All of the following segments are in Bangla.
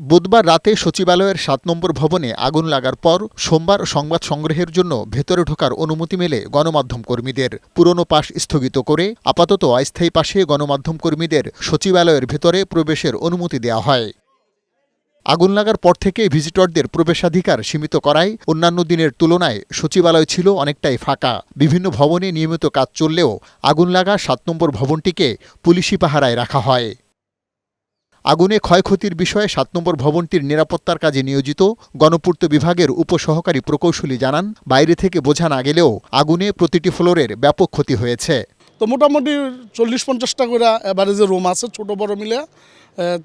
বুধবার রাতে সচিবালয়ের ৭ নম্বর ভবনে আগুন লাগার পর সোমবার সংবাদ সংগ্রহের জন্য ভেতরে ঢোকার অনুমতি মেলে গণমাধ্যম কর্মীদের। পুরনো পাস স্থগিত করে আপাতত অস্থায়ী পাশে গণমাধ্যম কর্মীদের সচিবালয়ের ভেতরে প্রবেশের অনুমতি দেওয়া হয়। আগুন লাগার পর থেকে ভিজিটরদের প্রবেশাধিকার সীমিত করায় অন্যান্য দিনের তুলনায় সচিবালয় ছিল অনেকটাই ফাঁকা। বিভিন্ন ভবনে নিয়মিত কাজ চললেও আগুন লাগা ৭ নম্বর ভবনটিকে পুলিশি পাহারায় রাখা হয়। আগুনে ক্ষয়ক্ষতির বিষয়ে ৭ নম্বর ভবনটির নিরাপত্তার কাজে নিয়োজিত গণপূর্ত বিভাগের উপসহকারী প্রকৌশলী জানান, বাইরে থেকে বোঝা না গেলেও আগুনে প্রতিটি ফ্লোরের ব্যাপক ক্ষতি হয়েছে। তো মোটামুটি 40-50টা করে এভারেজে রুম আছে, ছোট বড় মিলে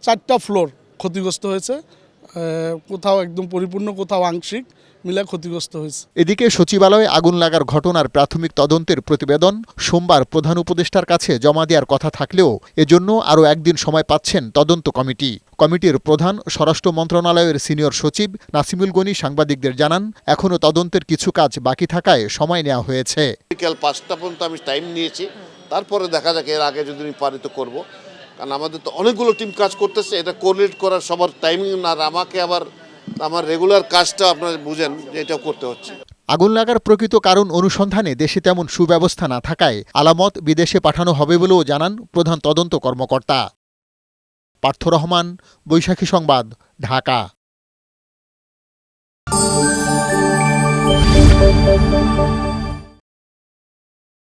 4টা ফ্লোর ক্ষতিগ্রস্ত হয়েছে। কোথাও একদম পরিপূর্ণ, কোথাও আংশিক মিলে ক্ষতিগ্রস্ত হয়েছে। এদিকে সচিবালয়ে আগুন লাগার ঘটনার প্রাথমিক তদন্তের প্রতিবেদন সোমবার প্রধান উপদেষ্টার কাছে জমা দেওয়ার কথা থাকলেও এজন্য আরও একদিন সময় পাচ্ছেন তদন্ত কমিটি। কমিটির প্রধান স্বরাষ্ট্র মন্ত্রণালয়ের সিনিয়র সচিব নাসিমুল গনি সাংবাদিকদের জানান, এখনও তদন্তের কিছু কাজ বাকি থাকায় সময় নেওয়া হয়েছে। বিকেল 5টা পর্যন্ত আমি টাইম নিয়েছি, তারপরে দেখা যাক, এর আগে যদি আমি পারি তো করবো, কারণ আমাদের তো অনেকগুলো টিম কাজ করতেছে, এটা কোঅর্ডিনেট করার সবার টাইমিং না, আর আমাকে আবার আমার রেগুলার কাজটা আপনারা বুঝেন যে এটাও করতে হচ্ছে। আগুন লাগার প্রকৃত কারণ অনুসন্ধানে দেশে তেমন সুব্যবস্থা না থাকায় আলামত বিদেশে পাঠানো হবে বলেও জানান প্রধান তদন্ত কর্মকর্তা। পার্থ রহমান, বৈশাখী সংবাদ, ঢাকা।